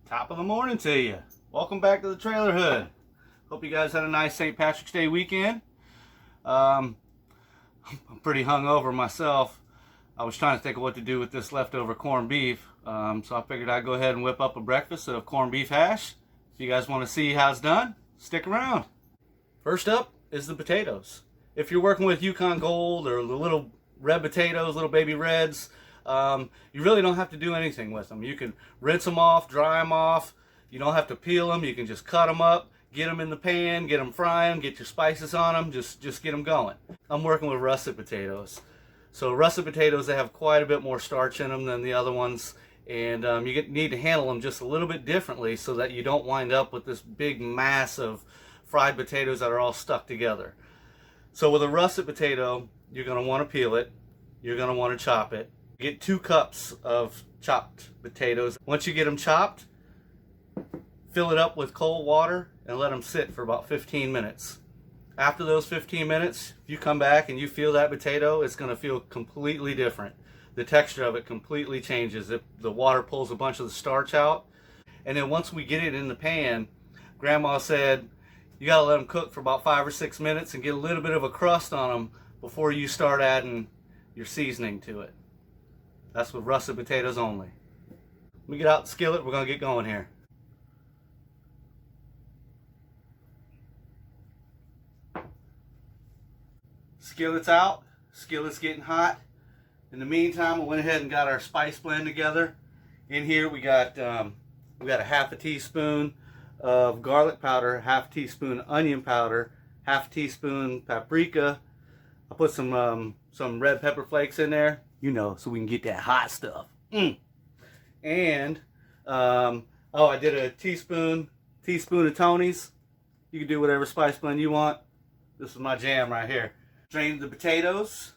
Top of the morning to you. Welcome back to the Trailer Hood. Hope you guys had a nice St. Patrick's Day weekend. I'm pretty hungover myself. I was trying to think of what to do with this leftover corned beef, so I figured I'd go ahead and whip up a breakfast of corned beef hash. If you guys want to see how it's done, stick around. First up is the potatoes. If you're working with Yukon Gold or the little red potatoes, little baby reds, you really don't have to do anything with them. You can rinse them off, dry them off. You don't have to peel them. You can just cut them up, get them in the pan, get them frying, get your spices on them, just get them going. I'm working with russet potatoes. So russet potatoes, they have quite a bit more starch in them than the other ones, and you need to handle them just a little bit differently so that you don't wind up with this big mass of fried potatoes that are all stuck together. So with a russet potato, you're going to want to peel it. You're going to want to chop it. Get 2 cups of chopped potatoes. Once you get them chopped, fill it up with cold water and let them sit for about 15 minutes. After those 15 minutes, if you come back and you feel that potato, it's going to feel completely different. The texture of it completely changes. The water pulls a bunch of the starch out. And then once we get it in the pan, Grandma said you got to let them cook for about 5 or 6 minutes and get a little bit of a crust on them before you start adding your seasoning to it. That's with russet potatoes only. Let me get out the skillet. We're going to get going here. Skillet's out. Skillet's getting hot. In the meantime, we went ahead and got our spice blend together. In here we got a half a teaspoon of garlic powder, half a teaspoon onion powder, half a teaspoon paprika. I put some red pepper flakes in there, you know, so we can get that hot stuff. And I did a teaspoon of Tony's. You can do whatever spice blend you want. This is my jam right here. Drain the potatoes.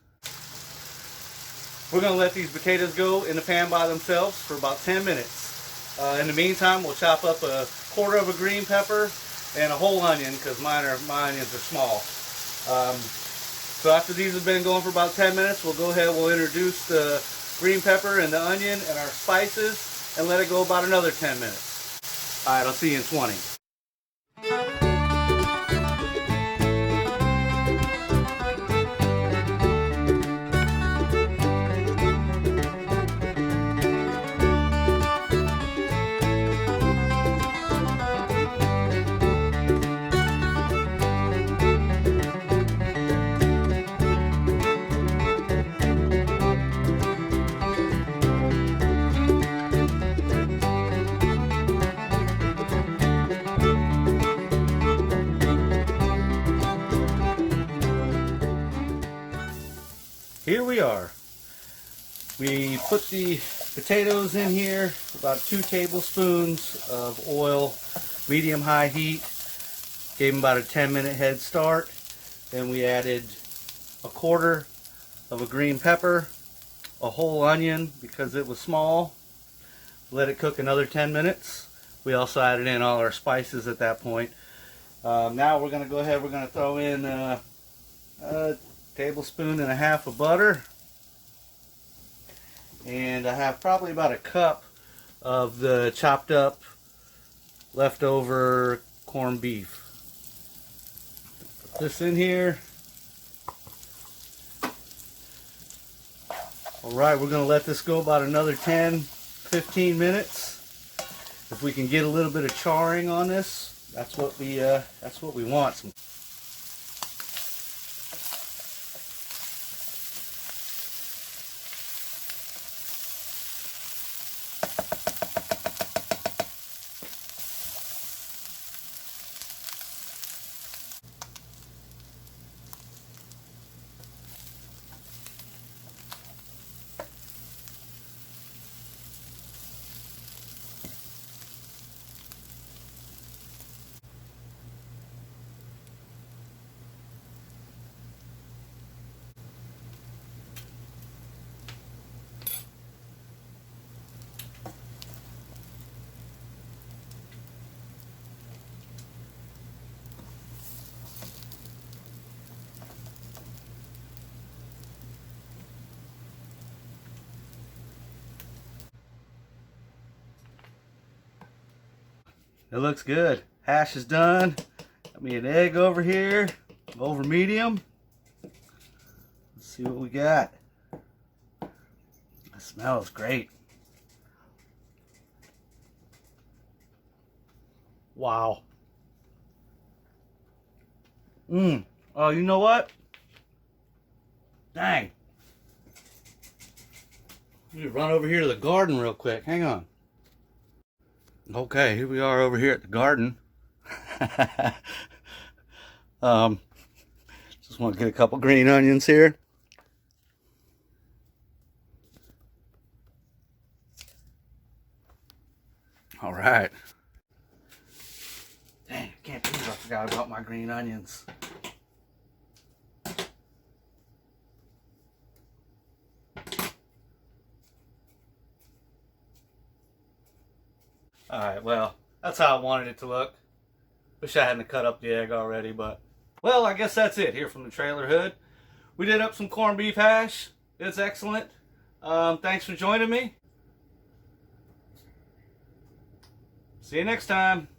We're going to let these potatoes go in the pan by themselves for about 10 minutes. In the meantime, we'll chop up a quarter of a green pepper and a whole onion, because my onions are small. So after these have been going for about 10 minutes, we'll go ahead, we'll introduce the green pepper and the onion and our spices and let it go about another 10 minutes. Alright, I'll see you in 20. Here we are. We put the potatoes in here, about 2 tablespoons of oil, medium-high heat. Gave them about a 10-minute head start. Then we added a quarter of a green pepper, a whole onion because it was small. Let it cook another 10 minutes. We also added in all our spices at that point. Now we're going to go ahead, we're going to throw in a tablespoon and a half of butter, and I have probably about a cup of the chopped up leftover corned beef. Put this in here. Alright, we're going to let this go about another 10-15 minutes. If we can get a little bit of charring on this, that's what we want. It looks good. Hash is done. Got me an egg over here, over medium. Let's see what we got. It smells great. Wow. Oh, you know what? Dang. Let me run over here to the garden real quick. Hang on. Okay, here we are over here at the garden. Just want to get a couple green onions here. All right. Dang, I can't believe I forgot about my green onions. Alright, well, that's how I wanted it to look. Wish I hadn't cut up the egg already, but... Well, I guess that's it here from the trailer hood. We did up some corned beef hash. It's excellent. Thanks for joining me. See you next time.